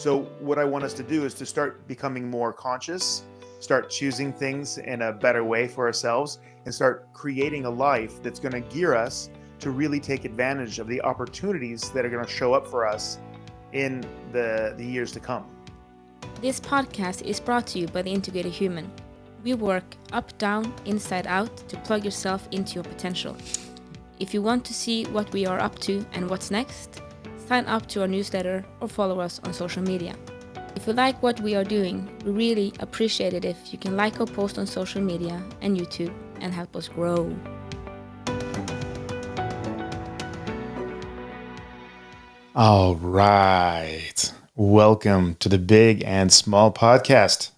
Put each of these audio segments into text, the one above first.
So what I want us to do is to start becoming more conscious, start choosing things in a better way for ourselves, and start creating a life that's going to gear us to really take advantage of the opportunities that are going to show up for us in the years to come. This podcast is brought to you by The Integrated Human. We work up, down, inside out to plug yourself into your potential. If you want to see what we are up to and what's next, sign up to our newsletter or follow us on social media. If you like what we are doing, we really appreciate it if you can like our post on social media and YouTube and help us grow. All right. Welcome to the Big and Small Podcast.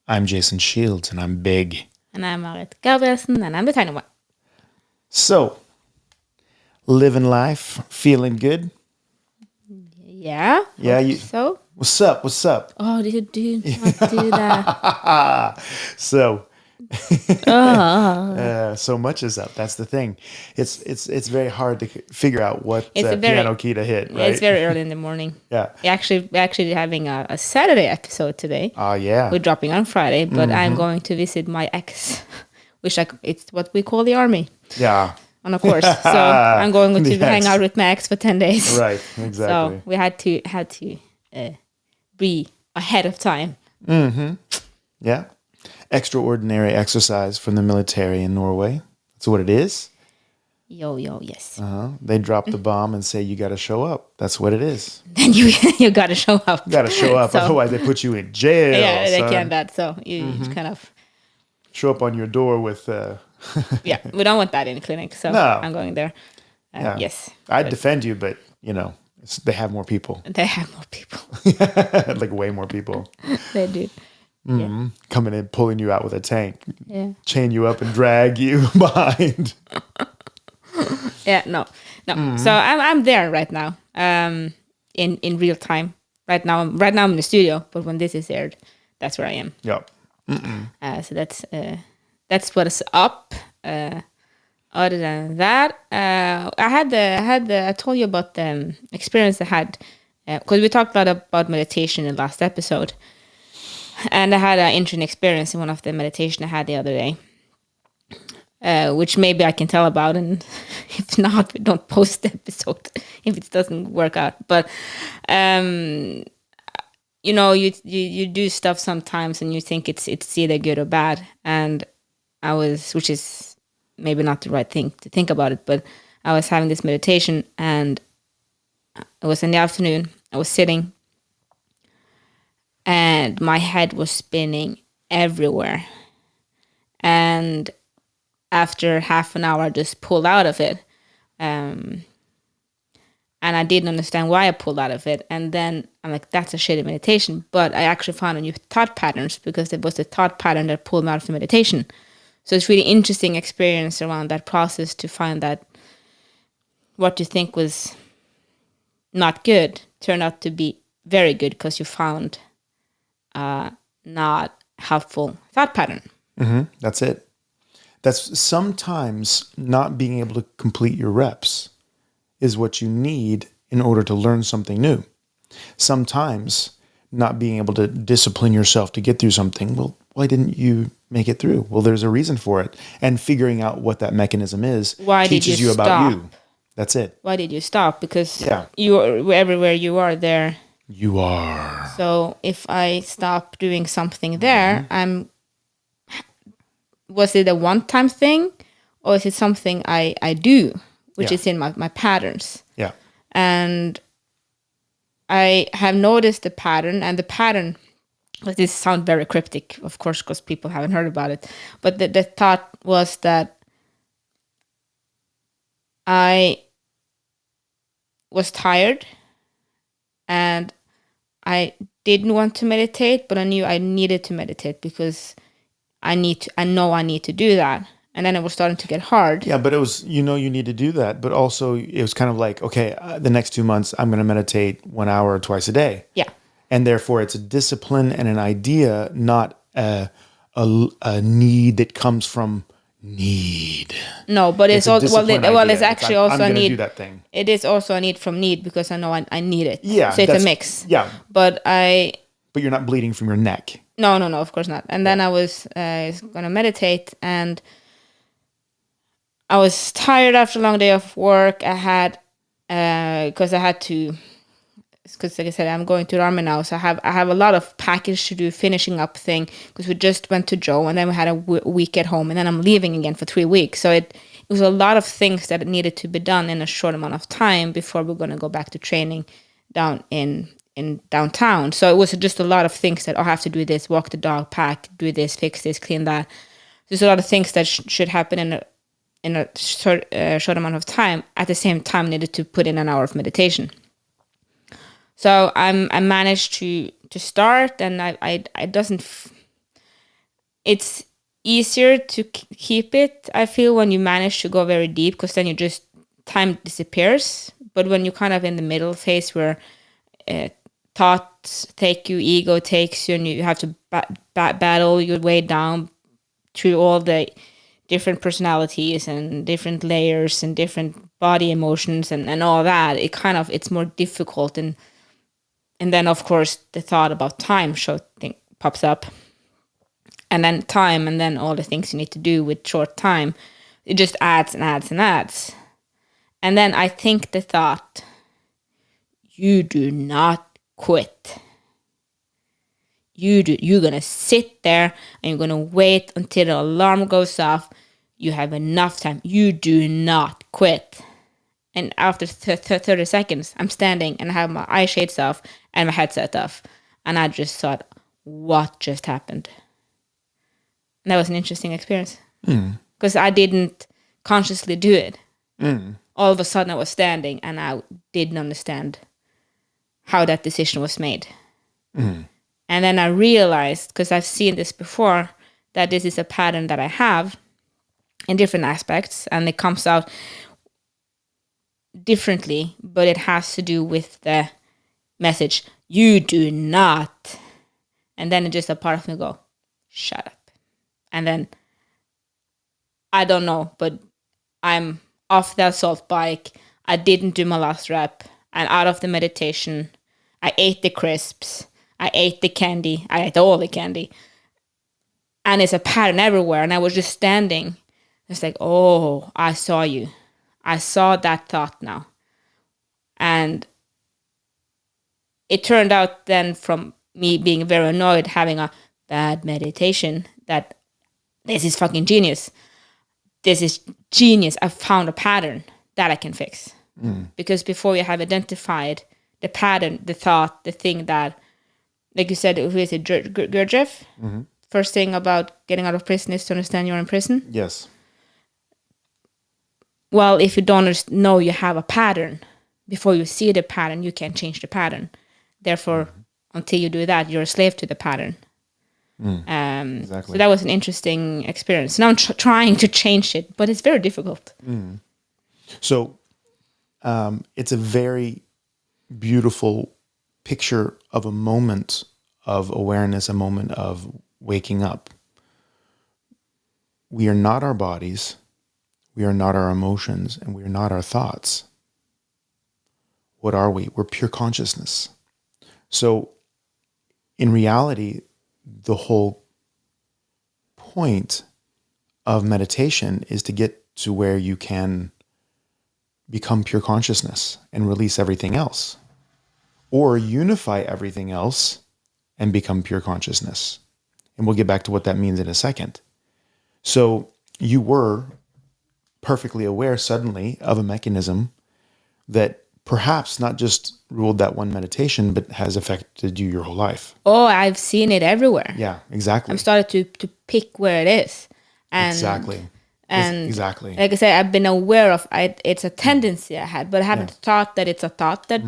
I'm Jason Shields and I'm big. And I'm Marit Gabrielsen and I'm the tiny one. So, living life, feeling good? Yeah? So? What's up? Oh, did you not do that? So, so much is up. That's the thing. It's very hard to figure out what piano key to hit. Right? It's very early in the morning. Yeah. We're actually having a Saturday episode today. Oh yeah. We're dropping on Friday, but I'm going to visit my ex, which it's what we call the army. Yeah. On a course, so I'm going to hang out with my ex for 10 days. Right. Exactly. So we had to be ahead of time. Mm-hmm. Yeah. Extraordinary exercise from the military in Norway. That's what it is. Yes. They drop the bomb and say you got to show up. That's what it is. Then you got to show up. You got to show up, so, otherwise they put you in jail. Yeah, they can that. So you kind of show up on your door with. Yeah, we don't want that in the clinic, so no. I'm going there. Yes, I'd defend you, but they have more people. They have more people, like way more people. They do. Mm-hmm. Yeah. Coming in, pulling you out with a tank, chain you up and drag you behind. No. So I'm there right now, in real time. Right now I'm in the studio, but when this is aired, that's where I am. Yep. So that's what is up. Other than that, I told you about the experience I had because we talked a lot about meditation in the last episode. And I had an interesting experience in one of the meditation I had the other day, which maybe I can tell about. And if not, we don't post the episode if it doesn't work out. But, you do stuff sometimes and you think it's either good or bad. And which is maybe not the right thing to think about it, but I was having this meditation and it was in the afternoon. I was sitting. And my head was spinning everywhere. And after half an hour, I just pulled out of it. And I didn't understand why I pulled out of it. And then I'm like, that's a shitty meditation. But I actually found a new thought patterns because it was the thought pattern that pulled me out of the meditation. So it's really interesting experience around that process to find that what you think was not good turned out to be very good because you found not helpful thought pattern. Mm-hmm. That's it. That's sometimes not being able to complete your reps is what you need in order to learn something new. Sometimes not being able to discipline yourself to get through something. Well, why didn't you make it through? Well, there's a reason for it. And figuring out what that mechanism is teaches you about you. That's it. Why did you stop? Because you are everywhere you are there. You are. So if I stop doing something there, was it a one-time thing or is it something I do, which is in my patterns? Yeah. And I have noticed the pattern, and the pattern, this sounds very cryptic, of course, because people haven't heard about it, but the thought was that I was tired and I didn't want to meditate, but I knew I needed to meditate because I know I need to do that. And then it was starting to get hard. Yeah, but it was, you need to do that. But also it was kind of like, okay, the next 2 months, I'm going to meditate 1 hour or twice a day. Yeah. And therefore it's a discipline and an idea, not a need that comes from need. No, but it's a also discipline well, idea. it's actually I'm also a gonna need. do that thing. It is also a need from need because I know I need it. Yeah, So it's a mix. Yeah, But you're not bleeding from your neck. no, of course not. And then I was gonna meditate, and I was tired after a long day of work. I had because I had to. Because like I said, I'm going to the army now, so I have a lot of package to do, finishing up thing. Because we just went to Joe, and then we had a week at home, and then I'm leaving again for 3 weeks. So it was a lot of things that needed to be done in a short amount of time before we're gonna go back to training down in downtown. So it was just a lot of things that I have to do this, walk the dog, pack, do this, fix this, clean that. There's a lot of things that should happen in a short amount of time. At the same time, needed to put in an hour of meditation. So I managed to start, and I doesn't. It's easier to keep it. I feel when you manage to go very deep, because then you just time disappears. But when you're kind of in the middle phase where thoughts take you, ego takes you, and you have to battle your way down through all the different personalities and different layers and different body emotions and all that, it's more difficult. And then, of course, the thought about time pops up. And then time, and then all the things you need to do with short time, it just adds and adds and adds. And then I think the thought, you do not quit. You're going to sit there and you're going to wait until the alarm goes off. You have enough time. You do not quit. And after 30 seconds, I'm standing and I have my eye shades off and my headset off. And I just thought, what just happened? And that was an interesting experience. Because I didn't consciously do it. All of a sudden I was standing and I didn't understand how that decision was made. And then I realized, because I've seen this before, that this is a pattern that I have in different aspects. And it comes out differently, but it has to do with the message, you do not. And then just a part of me go, shut up. And then I don't know, but I'm off the assault bike. I didn't do my last rep. And out of the meditation, I ate the crisps, I ate the candy, I ate all the candy. And it's a pattern everywhere. And I was just standing. It's like, oh, I saw you. I saw that thought now. And it turned out then, from me being very annoyed, having a bad meditation, that this is fucking genius. This is genius. I found a pattern that I can fix. Because before you have identified the pattern, the thought, the thing that, like you said, who is it, Gurdjieff? First thing about getting out of prison is to understand you're in prison. Yes. Well, if you don't know you have a pattern, before you see the pattern, you can't change the pattern. Therefore, until you do that, you're a slave to the pattern. Exactly. So that was an interesting experience. Now I'm trying to change it, but it's very difficult. So it's a very beautiful picture of a moment of awareness, a moment of waking up. We are not our bodies. We are not our emotions, and we are not our thoughts. What are we? We're pure consciousness. So in reality, the whole point of meditation is to get to where you can become pure consciousness and release everything else, or unify everything else and become pure consciousness. And we'll get back to what that means in a second. So you were perfectly aware suddenly of a mechanism that perhaps not just ruled that one meditation, but has affected you your whole life. Oh, I've seen it everywhere. Yeah, exactly. I'm started to pick where it is. And, exactly. And exactly. Like I said, I've been aware of it's a tendency I had, but I haven't thought that it's a thought that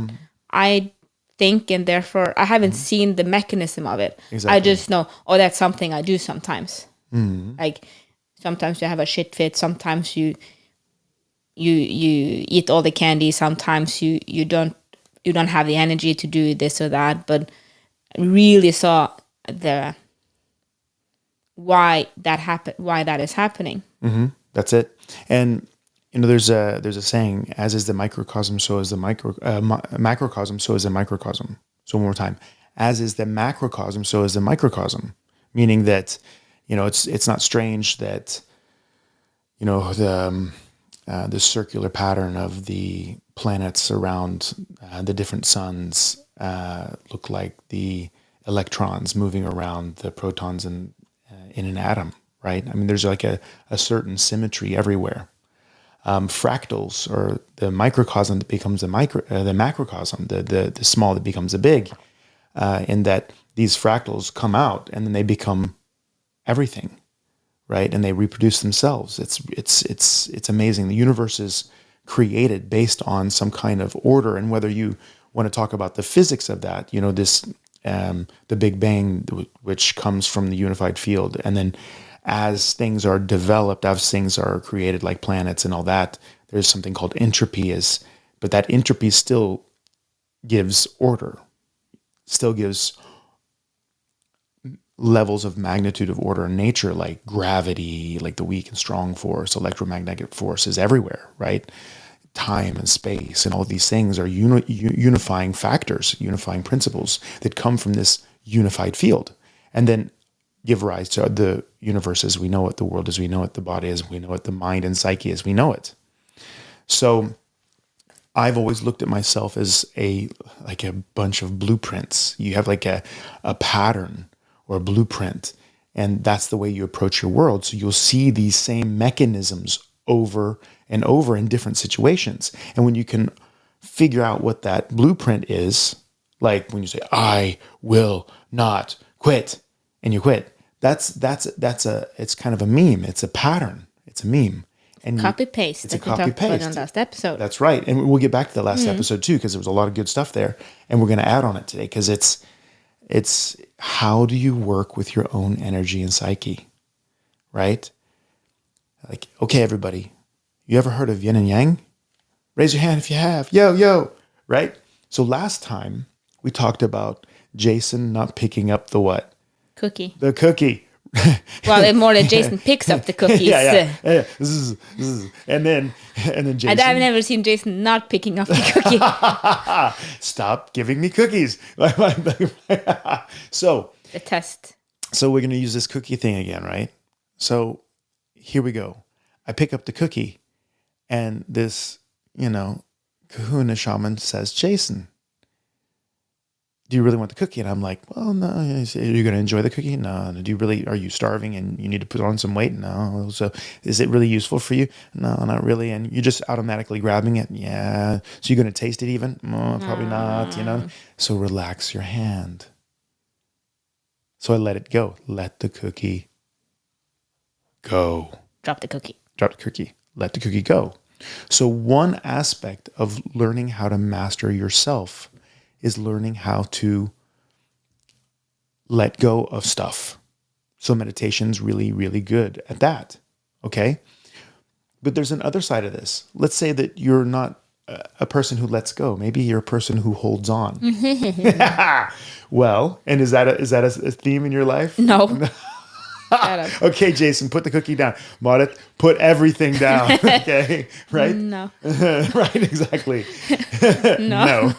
I think, and therefore I haven't seen the mechanism of it. Exactly. I just know, oh, that's something I do sometimes. Like sometimes you have a shit fit, sometimes you eat all the candy, sometimes you don't have the energy to do this or that, but I really saw the why that is happening. That's it. And there's a saying: as is the microcosm, so is the macrocosm, so is the microcosm. So one more time: as is the macrocosm, so is the microcosm. Meaning that, it's not strange that, the circular pattern of the planets around the different suns look like the electrons moving around the protons in an atom, right? I mean, there's like a certain symmetry everywhere. Fractals, or the microcosm that becomes the macrocosm, the small that becomes the big, in that these fractals come out and then they become everything, right? And they reproduce themselves. It's amazing. The universe is created based on some kind of order, and whether you want to talk about the physics of that, the Big Bang, which comes from the unified field, and then as things are developed, as things are created, like planets and all that, there's something called entropy. But that entropy still gives order, still gives levels of magnitude of order in nature, like gravity, like the weak and strong force, electromagnetic forces everywhere, right? Time and space and all of these things are unifying factors, unifying principles that come from this unified field, and then give rise to the universe as we know it, the world as we know it, the body as we know it, the mind and psyche as we know it. So I've always looked at myself as like a bunch of blueprints. You have like a pattern or a blueprint, and that's the way you approach your world. So you'll see these same mechanisms over and over in different situations. And when you can figure out what that blueprint is, like when you say, I will not quit, and you quit, it's kind of a meme. It's a pattern. It's a meme. And Copy paste. It's a copy paste on last episode. That's right. And we'll get back to the last episode too, because there was a lot of good stuff there. And we're going to add on it today, because it's how do you work with your own energy and psyche, right? Like, okay, everybody, you ever heard of yin and yang? Raise your hand if you have. Yo, right? So last time we talked about Jason not picking up the what? Cookie. The cookie. Well, it's more that Jason picks up the cookies. yeah. And then Jason. I've never seen Jason not picking up the cookie. Stop giving me cookies. So The test. So we're going to use this cookie thing again, right? So here we go. I pick up the cookie, and this, kahuna shaman says, Jason, do you really want the cookie? And I'm like, well, no. Are you going to enjoy the cookie? No. Are you starving and you need to put on some weight? No. So is it really useful for you? No, not really. And you're just automatically grabbing it? Yeah. So you're going to taste it even? No, probably not, So relax your hand. So I let it go. Let the cookie go. Drop the cookie. Drop the cookie. Let the cookie go. So one aspect of learning how to master yourself is learning how to let go of stuff. So meditation's really, really good at that. Okay? But there's an other side of this. Let's say that you're not a person who lets go. Maybe you're a person who holds on. Well, and is that a theme in your life? No. Okay, Jason, put the cookie down. Marit, put everything down. Okay, right? No. Right, exactly. No.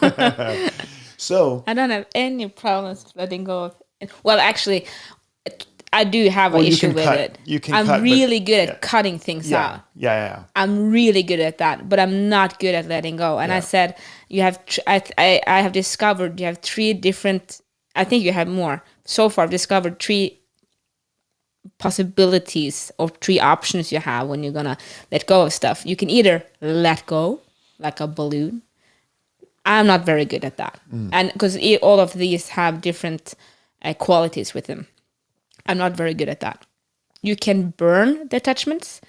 So I don't have any problems letting go of it. Well, actually, I do have an issue with it. I'm really good at cutting things out. Yeah. I'm really good at that, but I'm not good at letting go. And I said, I have discovered you have 3 different, I think you have more. So far, I've discovered 3 possibilities or 3 options you have when you're going to let go of stuff. You can either let go like a balloon. I'm not very good at that. And because all of these have different qualities with them. I'm not very good at that. You can burn the attachments.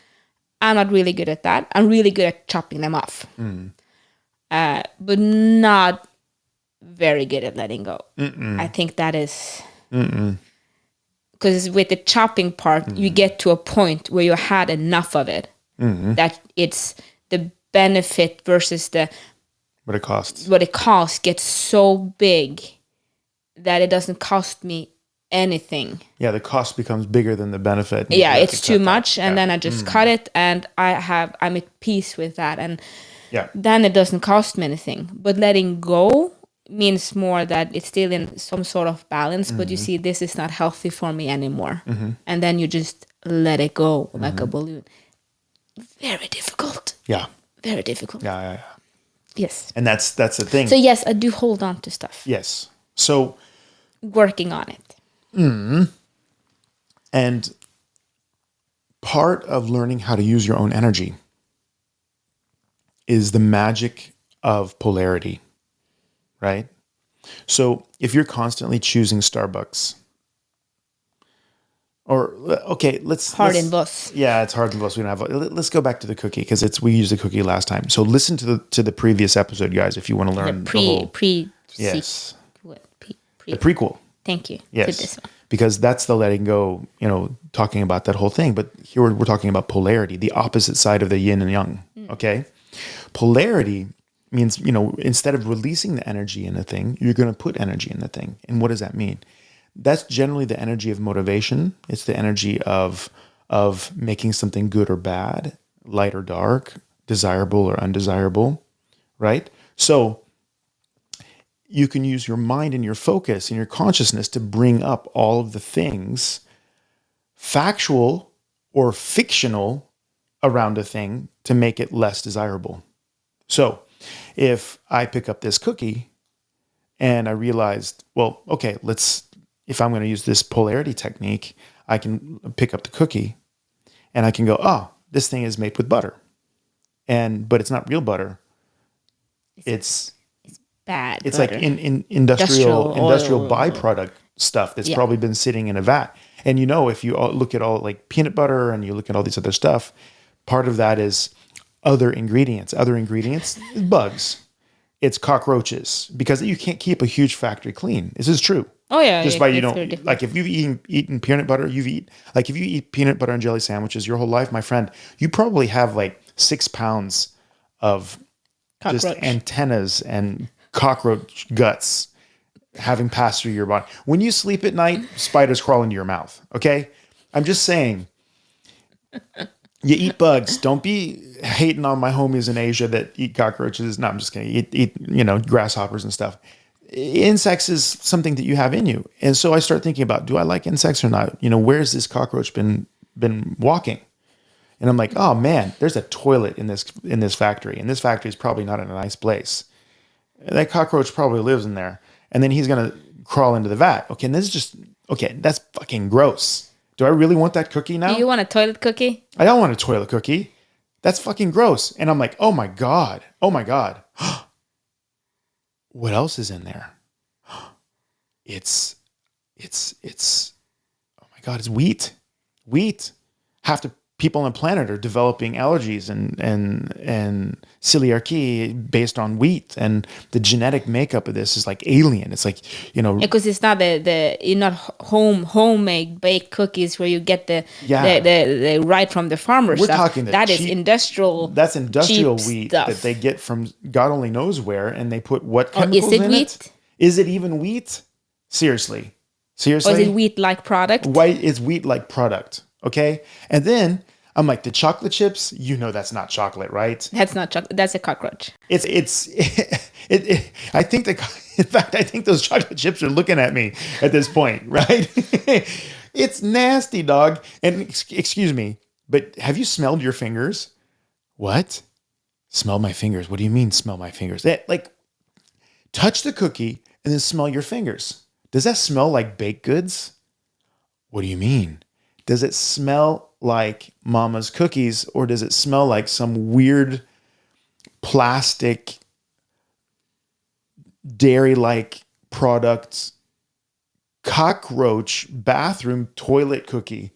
I'm not really good at that. I'm really good at chopping them off. But not very good at letting go. I think that is... Because with the chopping part, you get to a point where you had enough of it. That it's the benefit versus what it costs. What it costs gets so big that it doesn't cost me anything. Yeah, the cost becomes bigger than the benefit. And Yeah, you have it's to too cut that. much, and Yeah. then I just cut it, and I'm at peace with that, and Yeah. then it doesn't cost me anything. But letting go means more that it's still in some sort of balance, but you see, this is not healthy for me anymore, and then you just let it go like a balloon. Very difficult. Yeah. Very difficult. Yeah. Yeah. Yeah. Yes. And that's the thing. So yes, I do hold on to stuff. Yes. So, Working on it. and part of learning how to use your own energy is the magic of polarity, right? So if you're constantly choosing Starbucks, or okay, let's Hard in bus. Yeah, it's hard in bus. We don't have. Let's go back to the cookie because we used the cookie last time. So listen to the previous episode, guys, if you want to learn the whole. Yes. The prequel. Thank you. Yes. To this one. Because that's the letting go, talking about that whole thing. But here we're talking about polarity, the opposite side of the yin and yang. Okay. Polarity means, instead of releasing the energy in the thing, you're going to put energy in the thing. And what does that mean? That's generally the energy of motivation. It's the energy of making something good or bad, light or dark, desirable or undesirable, right? So you can use your mind and your focus and your consciousness to bring up all of the things, factual or fictional, around a thing to make it less desirable. So if I pick up this cookie and I realized, well, okay, if I'm going to use this polarity technique, I can pick up the cookie and I can go, oh, this thing is made with butter. But it's not real butter. It's bad. It's butter. like in industrial byproduct stuff that's probably been sitting in a vat. And if you look at all like peanut butter and you look at all these other stuff, part of that is other ingredients. Other ingredients, bugs. It's cockroaches, because you can't keep a huge factory clean. This is true. Oh yeah. Just by you don't, like if you've eaten peanut butter, if you eat peanut butter and jelly sandwiches your whole life, my friend, you probably have like 6 pounds of Cockroach. just antennas and cockroach guts having passed through your body. When you sleep at night, spiders crawl into your mouth. Okay. I'm just saying, you eat bugs. Don't be hating on my homies in Asia that eat cockroaches. No, I'm just kidding. Eat grasshoppers and stuff. Insects is something that you have in you. And so I start thinking about, do I like insects or not? Where's this cockroach been walking? And I'm like, oh man, there's a toilet in this factory. And this factory is probably not in a nice place. That cockroach probably lives in there. And then he's going to crawl into the vat. Okay. And that's fucking gross. Do I really want that cookie now? Do you want a toilet cookie? I don't want a toilet cookie. That's fucking gross. And I'm like, oh my God. Oh my God. What else is in there? It's, oh my God, it's wheat. Wheat. Half the people on the planet are developing allergies and celiac based on wheat, and the genetic makeup of this is like alien. It's like, because it's not not homemade baked cookies where you get the right from the farmer's We're stuff. talking that is industrial. That's industrial cheap wheat stuff. that they get from God only knows where, and they put what chemicals is it in wheat? it? Is it even wheat? Seriously. Or is it wheat-like product? It's wheat-like product. Okay, and then I'm like, the chocolate chips, that's not chocolate, right? That's not chocolate. That's a cockroach. I think those chocolate chips are looking at me at this point, right? It's nasty, dog. And excuse me, but have you smelled your fingers? What? Smell my fingers? What do you mean smell my fingers? Touch the cookie and then smell your fingers. Does that smell like baked goods? What do you mean? Does it smell like mama's cookies, or does it smell like some weird plastic dairy-like product cockroach bathroom toilet cookie?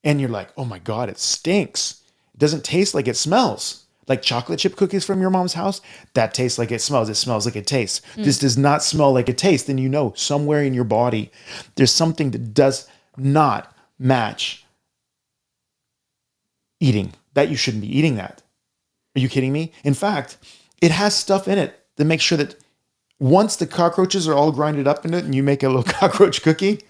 And you're like, oh my God, it stinks. It doesn't taste like it smells. Like chocolate chip cookies from your mom's house, that tastes like it smells. It smells like it tastes. This does not smell like it tastes. Then somewhere in your body, there's something that does not match eating, that you shouldn't be eating that. Are you kidding me? In fact, it has stuff in it that makes sure that once the cockroaches are all grinded up in it and you make a little cockroach cookie,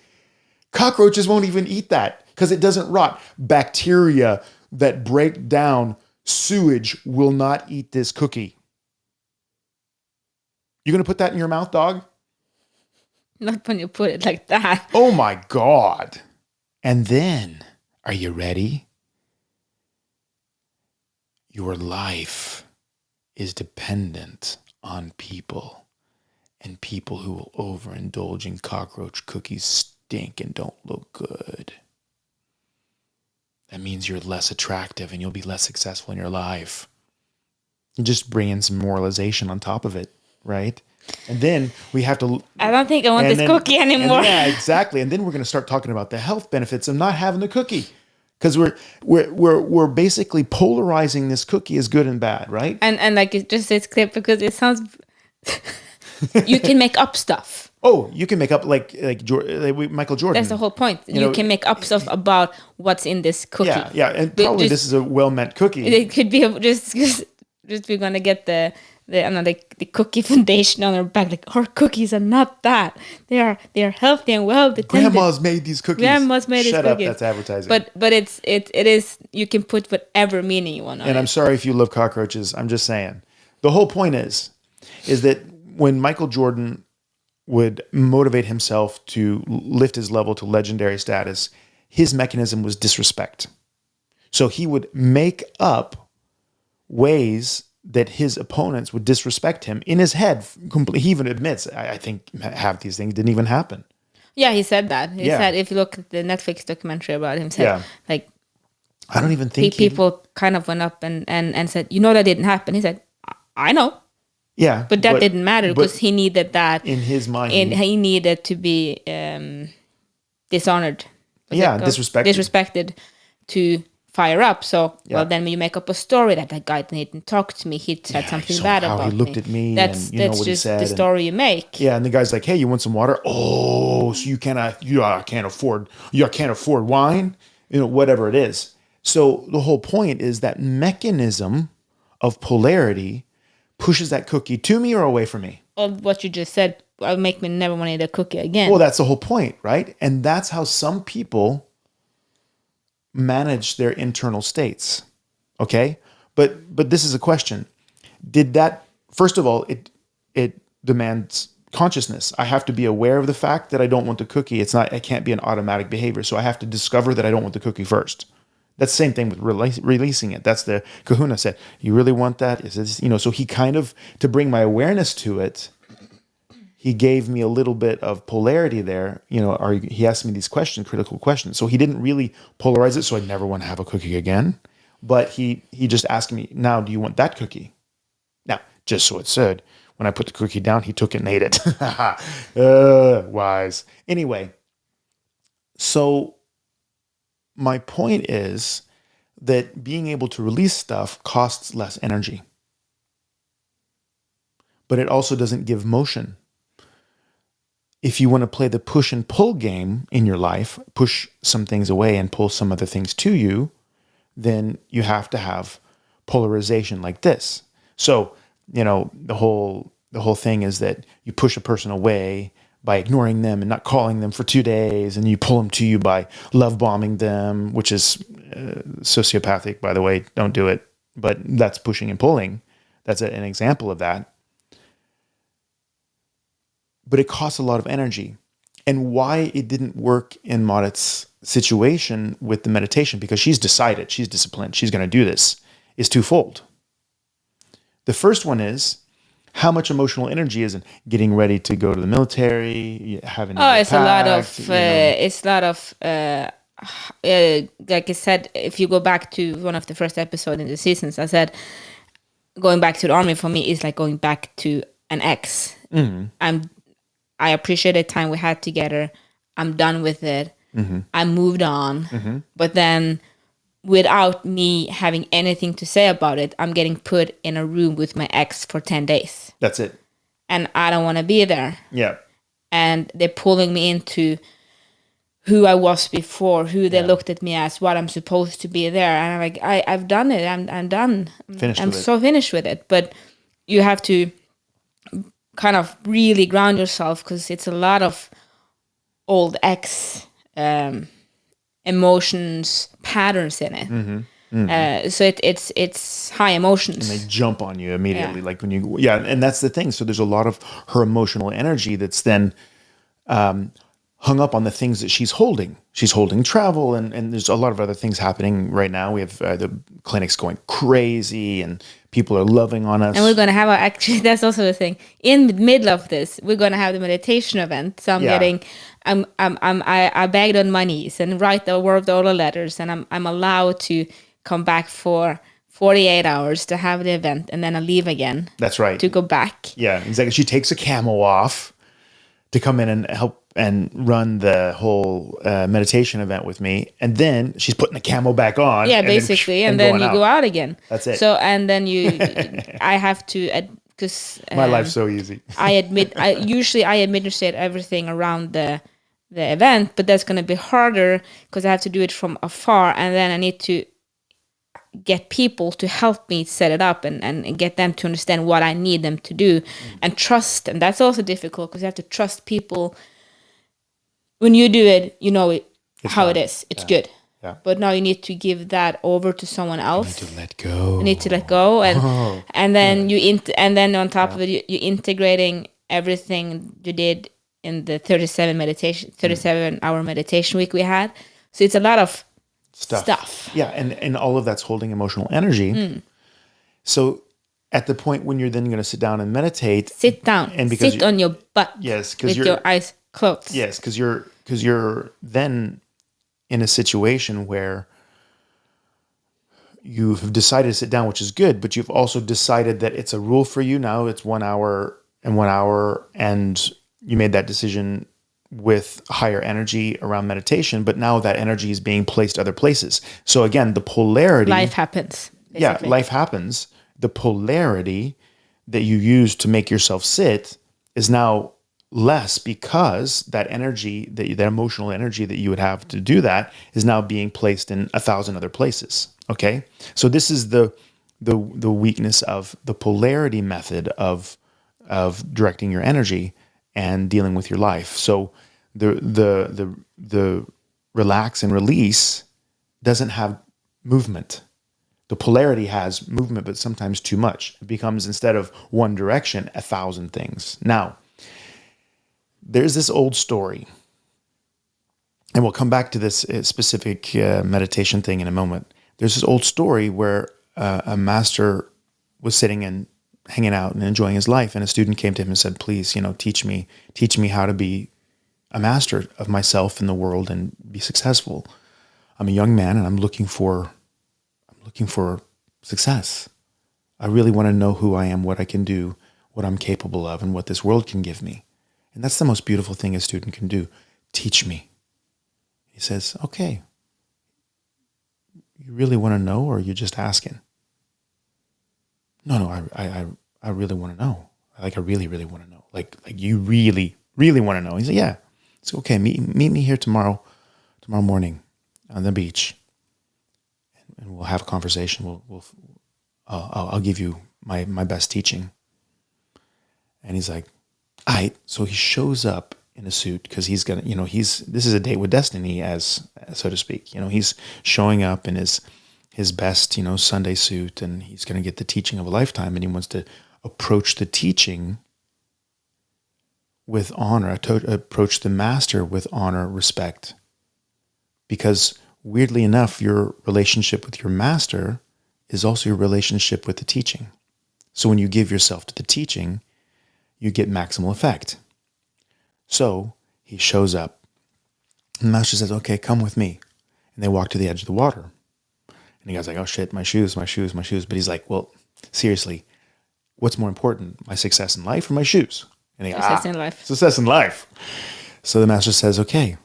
Cockroaches won't even eat that because it doesn't rot. Bacteria that break down sewage will not eat this cookie. You gonna put that in your mouth, dog? Not when you put it like that. Oh my God. And then, are you ready? Your life is dependent on people, and people who will overindulge in cockroach cookies stink and don't look good. That means you're less attractive and you'll be less successful in your life. You just bring in some moralization on top of it, right? And then we have to... I don't think I want this cookie anymore. Yeah, exactly. And then we're going to start talking about the health benefits of not having the cookie. Because we're basically polarizing this cookie as good and bad, right? And like it just says clip because it sounds... You can make up stuff. Oh, you can make up like Michael Jordan. That's the whole point. You can make up stuff about what's in this cookie. Yeah, and probably this is a well-meant cookie. It could be just we're gonna get the cookie foundation on our back. Like, our cookies are not that. They are healthy and well tended. Grandma's made these cookies. Shut up, that's advertising. But it is, you can put whatever meaning you want on it. And I'm sorry if you love cockroaches. I'm just saying. The whole point is that when Michael Jordan would motivate himself to lift his level to legendary status, his mechanism was disrespect. So he would make up ways that his opponents would disrespect him in his head. He even admits, I think half these things didn't even happen. Yeah, he said that. He said, if you look at the Netflix documentary about him, like, I don't even think people kind of went up and said, that didn't happen. He said, I know. Yeah. But that didn't matter because he needed that. In his mind. He needed to be dishonored. Disrespected to fire up. So, well, then when you make up a story that guy didn't talk to me, he said something bad about me. He looked at me that's what just he said. The story you make. Yeah, and the guy's like, hey, you want some water? Oh, so you can't afford wine? Whatever it is. So the whole point is that mechanism of polarity pushes that cookie to me or away from me. Well, what you just said will make me never want to eat a cookie again. Well, that's the whole point, right? And that's how some people manage their internal states. Okay? But this is a question. First of all, it demands consciousness. I have to be aware of the fact that I don't want the cookie. It can't be an automatic behavior. So I have to discover that I don't want the cookie first. That's the same thing with releasing it. That's the Kahuna said. You really want that? Is this, so he kind of, to bring my awareness to it, he gave me a little bit of polarity there. He asked me these critical questions. So he didn't really polarize it. So I never want to have a cookie again. But he just asked me, now, do you want that cookie? Now, just so it said, when I put the cookie down, he took it and ate it. Wise. Anyway, so my point is that being able to release stuff costs less energy. But it also doesn't give motion. If you want to play the push and pull game in your life, push some things away and pull some other things to you, then you have to have polarization like this. So, the whole thing is that you push a person away by ignoring them and not calling them for 2 days, and you pull them to you by love bombing them, which is sociopathic, by the way. Don't do it. But that's pushing and pulling. That's an example of that. But it costs a lot of energy. And why it didn't work in Marit's situation with the meditation, because she's decided, she's disciplined, she's going to do this, is twofold. The first one is, how much emotional energy is in getting ready to go to the military, having it's a lot of like I said, if you go back to one of the first episodes in the seasons, I said going back to the army for me is like going back to an ex. Mm-hmm. I appreciate the time we had together. I'm done with it. Mm-hmm. I moved on. Mm-hmm. But then without me having anything to say about it, I'm getting put in a room with my ex for 10 days. That's it. And I don't want to be there. Yeah. And they're pulling me into who I was before, who they looked at me as, what I'm supposed to be there. And I'm like, I've done it. I'm done. I'm so finished with it. But you have to kind of really ground yourself, because it's a lot of old ex emotions patterns in it. So it's high emotions. They jump on you immediately, like when you, and that's the thing. So there's a lot of her emotional energy that's then hung up on the things that she's holding. She's holding travel, and there's a lot of other things happening right now. We have the clinics going crazy, and people are loving on us. And we're gonna have actually, that's also the thing. In the middle of this, we're gonna have the meditation event. So I begged on my knees and write the word all the letters, and I'm allowed to come back for 48 hours to have the event, and then I leave again. That's right. To go back. Yeah, exactly. She takes a camo off to come in and help and run the whole meditation event with me, and then she's putting the camo back on. Yeah, basically, and then you go out again. That's it. So, and then I have to, because my life's so easy. I administrate everything around the event, but that's going to be harder because I have to do it from afar, and then I need to get people to help me set it up and get them to understand what I need them to do and trust. And that's also difficult because you have to trust people. When you do it, you know how it is. It's good. Yeah. But now you need to give that over to someone else. You need to let go. You need to let go, and then and then on top of it, you're integrating everything you did in the 37-hour meditation week we had. So it's a lot of stuff. Yeah, and all of that's holding emotional energy. So at the point when you're then going to sit down and meditate, sit down and sit on your butt. Yes, with your eyes closed. Yes, because you're then in a situation where you've decided to sit down, which is good, but you've also decided that it's a rule for you now. It's 1 hour, and you made that decision with higher energy around meditation, but now that energy is being placed other places. So again, the polarity... Life happens. Basically. Yeah, life happens. The polarity that you use to make yourself sit is now less because that energy, that emotional energy that you would have to do that is now being placed in 1,000 other places. Okay? So this is the weakness of the polarity method of directing your energy and dealing with your life. So the relax and release doesn't have movement. The polarity has movement, but sometimes too much. It becomes, instead of one direction, 1,000 things. Now, there's this old story, and we'll come back to this specific meditation thing in a moment. There's this old story where a master was sitting and hanging out and enjoying his life, and a student came to him and said, please, teach me how to be a master of myself in the world and be successful. I'm a young man and I'm looking for success. I really want to know who I am, what I can do, what I'm capable of, and what this world can give me. And that's the most beautiful thing a student can do. Teach me. He says, okay, you really want to know, or you're just asking? No, I really want to know. I really, really want to know. Like you really, really want to know. He said, yeah. So okay, meet me here tomorrow morning on the beach, and we'll have a conversation. I'll give you my best teaching. And he's like, all right. So he shows up in a suit because he's gonna, this is a date with destiny, as so to speak. He's showing up in his best, Sunday suit, and he's going to get the teaching of a lifetime, and he wants to approach the teaching with honor, approach the master with honor, respect. Because weirdly enough, your relationship with your master is also your relationship with the teaching. So when you give yourself to the teaching, you get maximal effect. So he shows up, and the master says, okay, come with me. And they walk to the edge of the water. And the guy's like, oh shit, my shoes. But he's like, well, seriously, what's more important, my success in life or my shoes? And they go, success in life. So the master says, okay,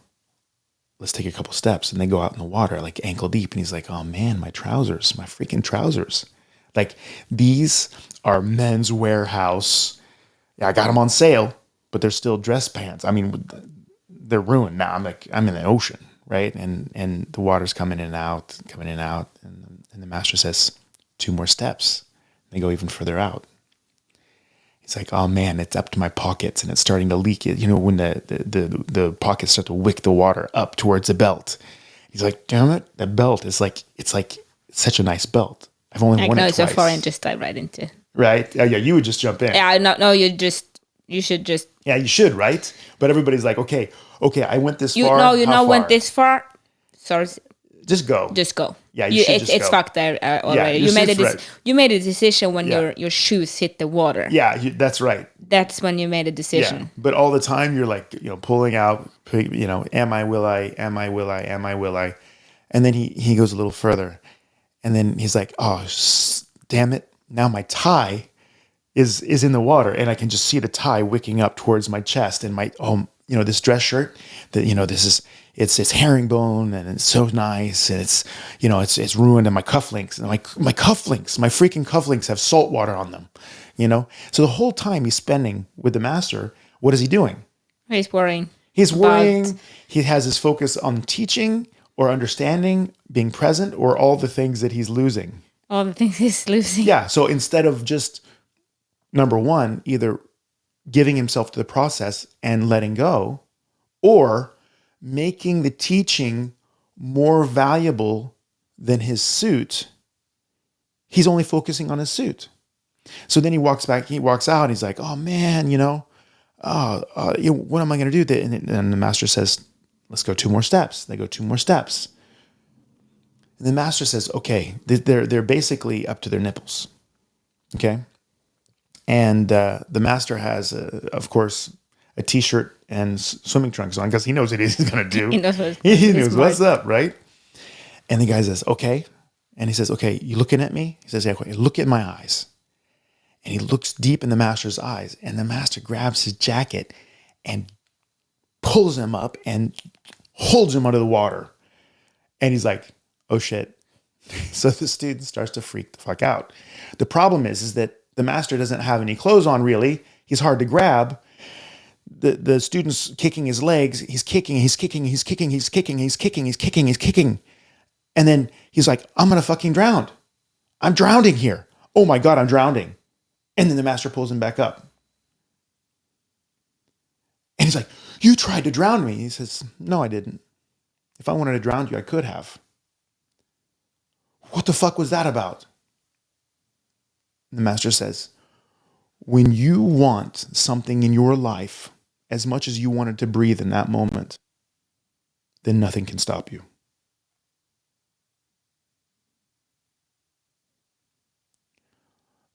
let's take a couple steps. And they go out in the water, like ankle deep. And he's like, oh man, my freaking trousers. Like, these are Men's Warehouse. Yeah, I got them on sale, but they're still dress pants. I mean, they're ruined now. I'm in the ocean, right? And the water's coming in and out. And the master says, 2 more steps. They go even further out. He He's like, oh man, it's up to my pockets and it's starting to leak it. You know, when the pockets start to wick the water up towards the belt. He's like, damn it, that belt is like, it's such a nice belt. I've only Like, worn no, it it's so twice. far and just dive right into it. Right? Yeah, you would just jump in. Yeah, no, you should just. Yeah, you should, right? But everybody's like, okay, I went this You far. know, you How know, far? went this far. Sorry, Just go. just go. Yeah, you should just it's go. fucked there already. your You made suit's a red. you made a decision when Yeah. your shoes hit the water. Yeah, that's right. That's when you made a Yeah, decision. but all the time you're like, pulling out, am I, will I, am I, will I, am I, will I? And then he goes a little further. And then he's like, oh, damn it. Now my tie is in the water and I can just see the tie wicking up towards my chest and my, this dress shirt that, this is, it's herringbone and it's so nice. And it's, it's ruined and my cufflinks and my freaking cufflinks have salt water on them, So the whole time he's spending with the master, what is he doing? He's worrying. He's worrying. He has his focus on teaching or understanding, being present, or all the things that he's losing. All the things he's losing. Yeah. So instead of just, number one, either giving himself to the process and letting go, or making the teaching more valuable than his suit, he's only focusing on his suit. So then he walks out, and he's like, oh man, what am I going to do? And the master says, let's go 2 more steps. They go 2 more steps. And the master says, okay, they're basically up to their nipples. Okay. And the master has, of course, a t-shirt and swimming trunks on because he knows what he's going to do. He knows what's up, right? And the guy says, okay. And he says, okay, you looking at me? He says, yeah, okay, look at my eyes. And he looks deep in the master's eyes. And the master grabs his jacket and pulls him up and holds him under the water. And he's like, oh shit. So the student starts to freak the fuck out. The problem is that the master doesn't have any clothes on really. He's hard to grab. The student's kicking his legs. He's kicking. And then he's like, I'm going to fucking drown. I'm drowning here. Oh my God, I'm drowning. And then the master pulls him back up. And he's like, you tried to drown me. He says, no, I didn't. If I wanted to drown you, I could have. What the fuck was that about? And the master says, when you want something in your life as much as you wanted to breathe in that moment, then nothing can stop you.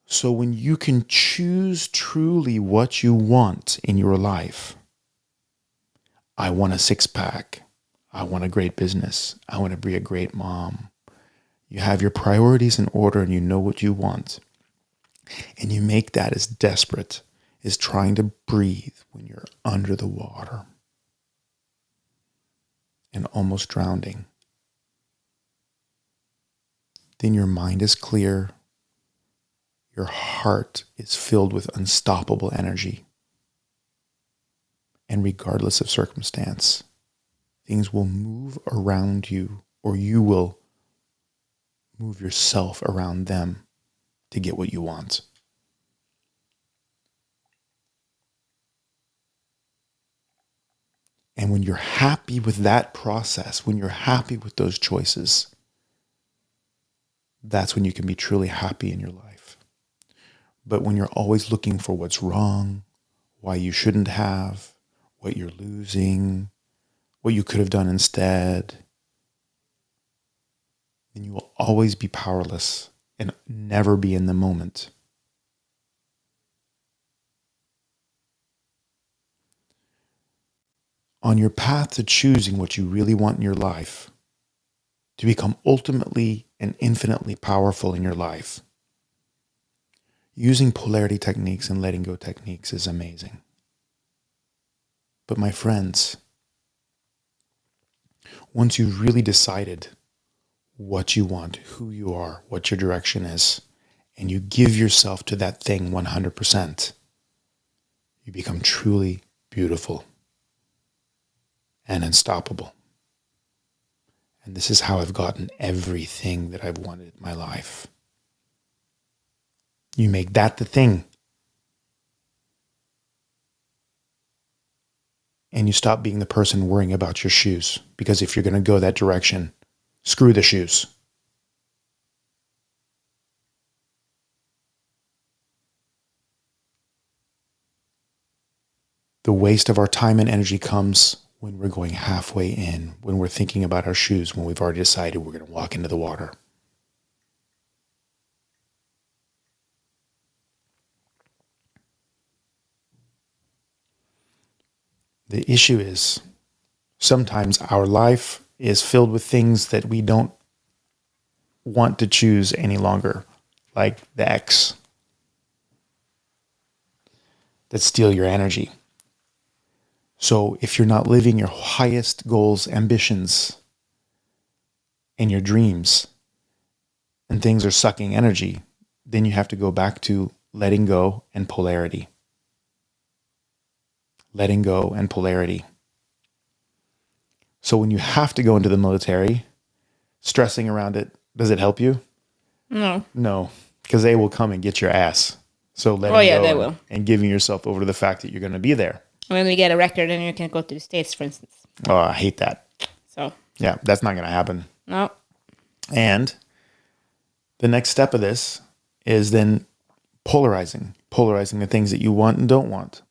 So when you can choose truly what you want in your life, I want a 6-pack. I want a great business. I want to be a great mom. You have your priorities in order and you know what you want. And you make that as desperate as trying to breathe when you're under the water and almost drowning. Then your mind is clear. Your heart is filled with unstoppable energy. And regardless of circumstance, things will move around you, or you will move yourself around them to get what you want. And when you're happy with that process, when you're happy with those choices, that's when you can be truly happy in your life. But when you're always looking for what's wrong, why you shouldn't have, what you're losing, what you could have done instead, then you will always be powerless and never be in the moment. On your path to choosing what you really want in your life, to become ultimately and infinitely powerful in your life, using polarity techniques and letting go techniques is amazing. But my friends, once you've really decided what you want, who you are, what your direction is, and you give yourself to that thing 100%, you become truly beautiful and unstoppable. And this is how I've gotten everything that I've wanted in my life. You make that the thing, and you stop being the person worrying about your shoes. Because if you're going to go that direction, screw the shoes. The waste of our time and energy comes when we're going halfway in, when we're thinking about our shoes, when we've already decided we're going to walk into the water. The issue is sometimes our life is filled with things that we don't want to choose any longer, like the ex that steal your energy. So if you're not living your highest goals, ambitions, and your dreams, and things are sucking energy, then you have to go back to letting go and polarity. Letting go and polarity. So when you have to go into the military, stressing around it, does it help you? No. No, because they will come and get your ass. So letting go they will. And giving yourself over to the fact that you're going to be there. When we get a record, then you can go to the States, for instance. Oh, I hate that. So. Yeah, that's not going to happen. No. And the next step of this is then polarizing the things that you want and don't want,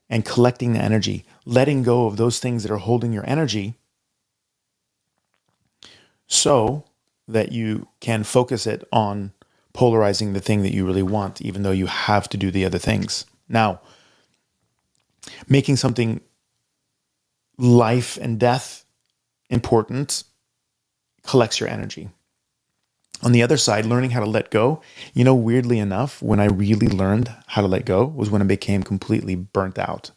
and collecting the energy, letting go of those things that are holding your energy so that you can focus it on polarizing the thing that you really want, even though you have to do the other things. Now, making something life and death important collects your energy. On the other side, learning how to let go, weirdly enough, when I really learned how to let go was when I became completely burnt out.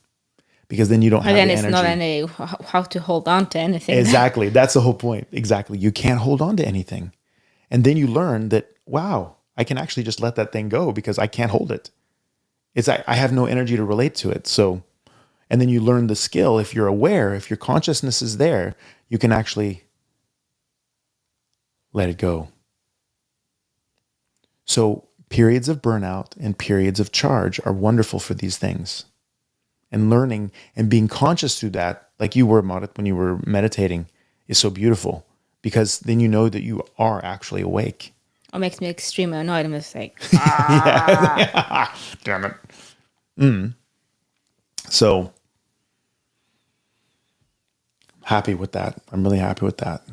Because then you don't have the energy. And then it's not how to hold on to anything. Exactly. That's the whole point. Exactly. You can't hold on to anything. And then you learn that, wow, I can actually just let that thing go because I can't hold it. I have no energy to relate to it. So, and then you learn the skill. If you're aware, if your consciousness is there, you can actually let it go. So periods of burnout and periods of charge are wonderful for these things. And learning and being conscious through that, like you were, Marit, when you were meditating, is so beautiful. Because then you know that you are actually awake. It makes me extremely annoyed. I'm just like, Yeah. Damn it. So, happy with that. I'm really happy with that.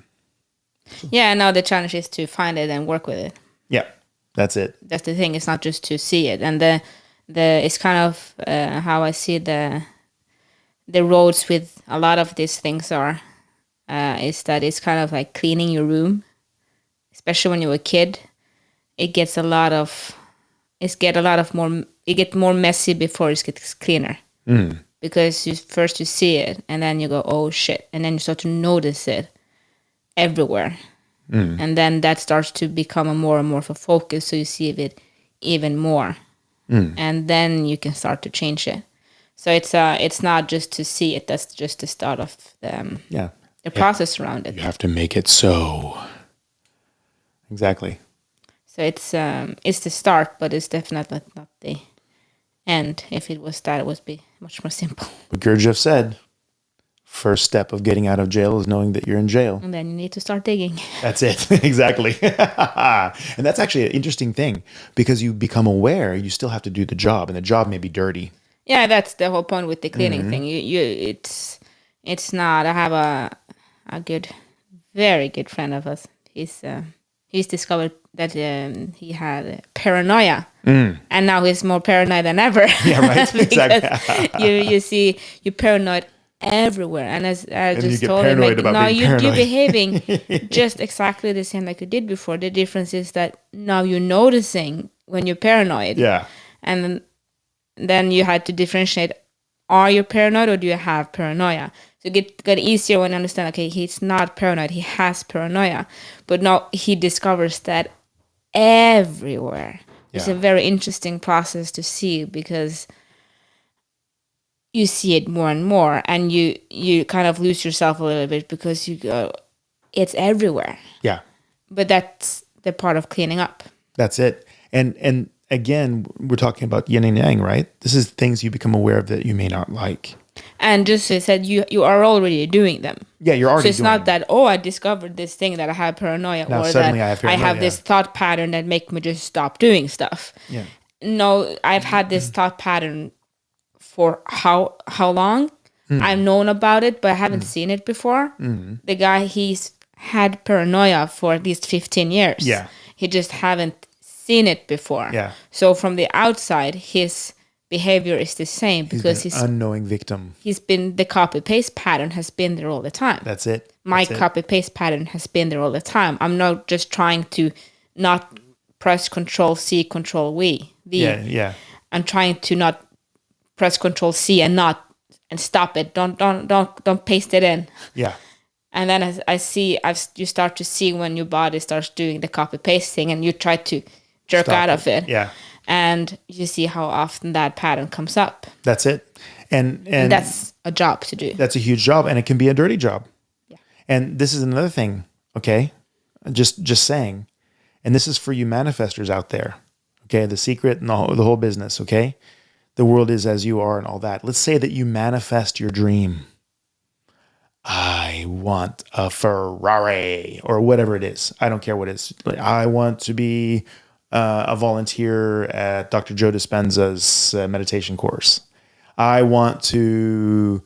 Yeah, now the challenge is to find it and work with it. Yeah, that's it. That's the thing. It's not just to see it. And it's kind of how I see the roads with a lot of these things are, is that it's kind of like cleaning your room, especially when you're a kid. It gets more messy before it gets cleaner. Because you see it and then you go, oh shit, and then you start to notice it everywhere. And then that starts to become a more and more of a focus, so you see it even more. And then you can start to change it. So it's not just to see it, that's just the start of the process around it. You have to make it so. Exactly. So it's the start, but it's definitely not the end. If it was that, it would be much more simple. But Gurdjieff said, first step of getting out of jail is knowing that you're in jail. And then you need to start digging. That's it. Exactly. And that's actually an interesting thing because you become aware, you still have to do the job, and the job may be dirty. Yeah, that's the whole point with the cleaning thing. It's not. I have a very good friend of us. He's discovered that he had paranoia, and now he's more paranoid than ever. Yeah, right. Exactly. you see, you're paranoid everywhere, and as I just told him, like, now you're behaving just exactly the same like you did before. The difference is that now you're noticing when you're paranoid. Yeah, and then you had to differentiate: are you paranoid or do you have paranoia? So it got easier when you understand, okay, he's not paranoid, he has paranoia. But now he discovers that everywhere. Yeah. It's a very interesting process to see because you see it more and more, and you kind of lose yourself a little bit because you go, it's everywhere. Yeah. But that's the part of cleaning up. That's it. And again, we're talking about yin and yang, right? This is things you become aware of that you may not like. And just as I said, you are already doing them. Yeah, you're So already it's doing not them. that, oh, I discovered this thing that I have paranoia, Now or that suddenly I have I paranoia, have this thought pattern that make me just stop doing stuff. Yeah. No, I've had this thought pattern for how long? I've known about it, but I haven't seen it before. The guy, he's had paranoia for at least 15 years. Yeah. He just haven't seen it before. Yeah. So from the outside, his behavior is the same He's because been an unknowing victim. he's been, the copy paste pattern has been there all the time. That's it. My That's it. copy paste pattern has been there all the time. I'm not just trying to not press Control C, Control V. Yeah, yeah. I'm trying to not press Control C and stop it. Don't paste it in. Yeah. And then you start to see when your body starts doing the copy paste thing, and you try to jerk Stop out of it. Yeah. And you see how often that pattern comes up. That's it. And that's a job to do. That's a huge job, and it can be a dirty job. Yeah. And this is another thing, okay? Just saying. And this is for you manifestors out there. Okay? The secret and the whole business, okay? The world is as you are and all that. Let's say that you manifest your dream. I want a Ferrari or whatever it is. I don't care what it is. I want to be a volunteer at Dr. Joe Dispenza's meditation course. I want to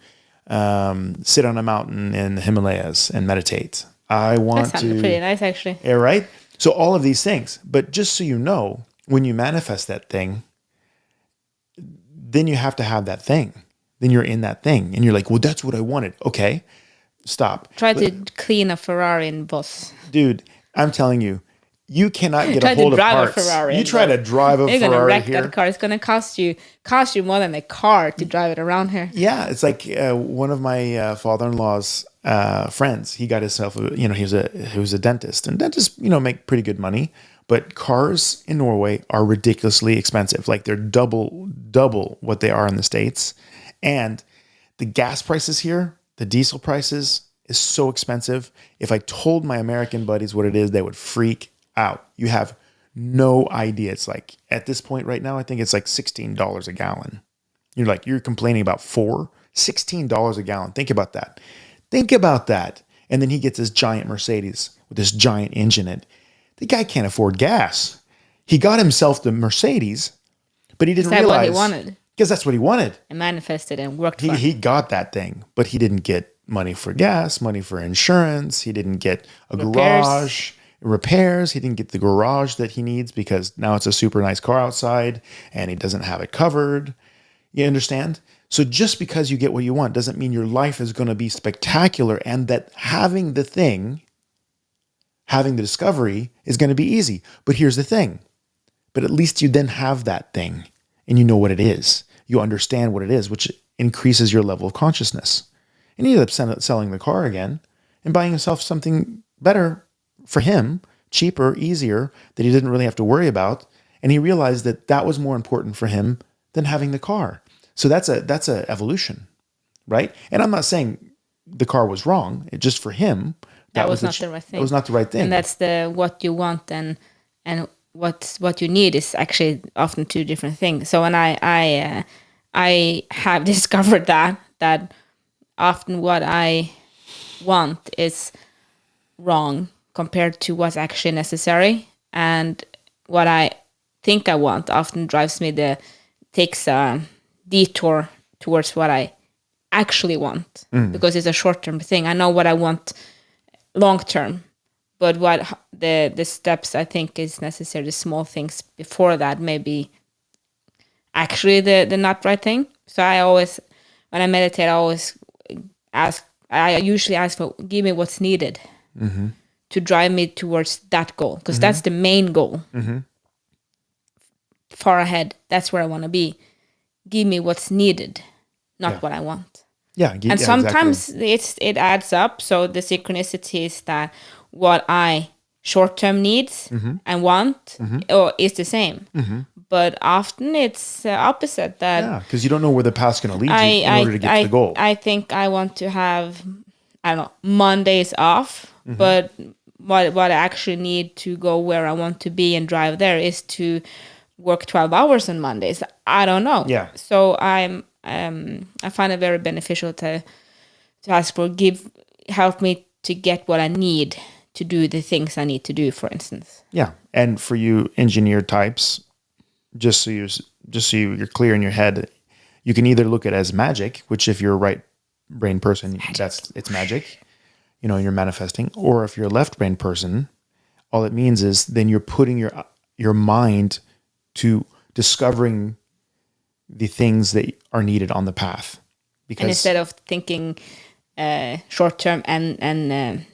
sit on a mountain in the Himalayas and meditate. I want That sounded pretty nice, actually. Yeah, right? So all of these things. But just so you know, when you manifest that thing, then you have to have that thing. Then you're in that thing. And you're like, well, that's what I wanted. Okay, stop. Try to clean a Ferrari in Boss. Dude, I'm telling you, you cannot get Try a hold to of drive parts. a Ferrari. You try to drive a You're gonna Ferrari wreck here. that car. It's gonna cost you more than a car to drive it around here. Yeah, it's like one of my father-in-law's friends. He got himself, he was a dentist, and dentists, make pretty good money. But cars in Norway are ridiculously expensive. Like they're double what they are in the States, and the gas prices here, the diesel prices, is so expensive. If I told my American buddies what it is, they would freak out. You have no idea. It's like at this point right now, I think it's like $16 a gallon. You're complaining about $16 a gallon. Think about that. And then he gets this giant Mercedes with this giant engine in it. The guy can't afford gas. He got himself the Mercedes, but he didn't realize. Is that what he wanted? Because that's what he wanted. And manifested and worked for. He got that thing, but he didn't get money for gas, money for insurance. He didn't get a garage, repairs. He didn't get the garage that he needs because now it's a super nice car outside and he doesn't have it covered. You understand? So just because you get what you want doesn't mean your life is going to be spectacular, and that having the discovery is going to be easy. But here's the thing. But at least you then have that thing and you know what it is. You understand what it is, which increases your level of consciousness. And he ended up selling the car again and buying himself something better for him, cheaper, easier, that he didn't really have to worry about. And he realized that was more important for him than having the car. So that's a evolution, right? And I'm not saying the car was wrong. It just for him, that was not the right thing. It was not the right thing. And that's what you want and what you need is actually often two different things. So when I have discovered that often what I want is wrong compared to what's actually necessary, and what I think I want often takes a detour towards what I actually want, because it's a short-term thing. I know what I want long-term, but what the steps I think is necessary, the small things before that, may be actually the not right thing. So when I meditate, I usually ask for, give me what's needed to drive me towards that goal, because that's the main goal. Far ahead, that's where I want to be. Give me what's needed, not what I want. Yeah, and sometimes it adds up. So the synchronicity is that what I short-term needs and want is the same. But often it's opposite. That because you don't know where the path's going to lead you in order to get to the goal. I think I want to have, Mondays off, but what I actually need to go where I want to be and drive there is to work 12 hours on Mondays. I don't know. Yeah. So I'm I find it very beneficial to ask for help me to get what I need to do the things I need to do, for instance. Yeah. And for you engineer types, just so you're clear in your head, you can either look at it as magic, which if you're a right brain person, it's magic, you're manifesting. Or if you're a left brain person, all it means is then you're putting your mind to discovering the things that are needed on the path. And instead of thinking short term and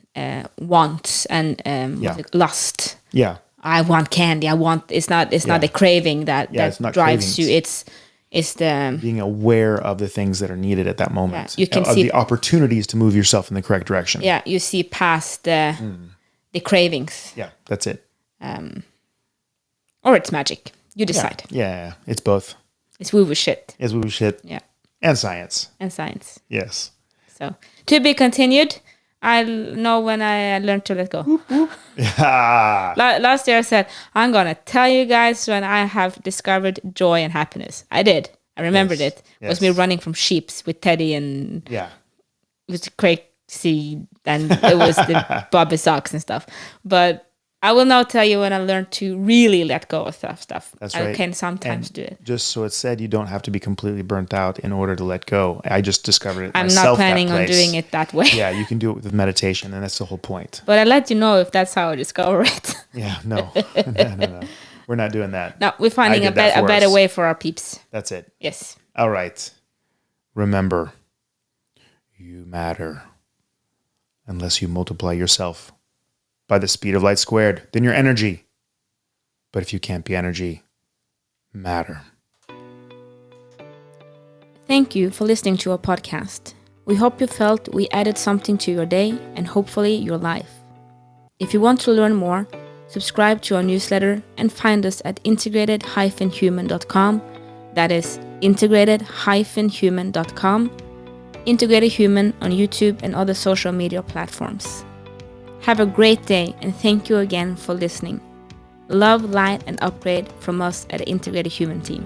wants and lust. Yeah. I want candy. It's not the craving that drives cravings. you. It's the being aware of the things that are needed at that moment. Yeah, you can see the opportunities to move yourself in the correct direction. Yeah, you see past the cravings. Yeah, that's it. Or it's magic. You decide. Yeah, it's both. It's woo-woo shit. It's woo-woo shit. Yeah. And science. Yes. So, to be continued. I'll know when I learned to let go. Yeah. Last year I said, I'm going to tell you guys when I have discovered joy and happiness. I did. I remembered it. It was me running from sheeps with Teddy and it was crazy and it was the Bobby socks and stuff. But I will now tell you when I learned to really let go of stuff. That's right. I can sometimes do it. Just so it's said, you don't have to be completely burnt out in order to let go. I just discovered it I'm myself. not planning on doing it that way. Yeah, you can do it with meditation, and that's the whole point. But I let you know if that's how I discover it. Yeah, no. No. We're not doing that. No, we're finding a better way for our peeps. That's it. Yes. All right. Remember, you matter unless you multiply yourself by the speed of light squared, then you're energy. But if you can't be energy, matter. Thank you for listening to our podcast. We hope you felt we added something to your day and hopefully your life. If you want to learn more, subscribe to our newsletter and find us at integrated-human.com. That is integrated-human.com. Integrated Human on YouTube and other social media platforms. Have a great day and thank you again for listening. Love, light, and upgrade from us at the Integrated Human team.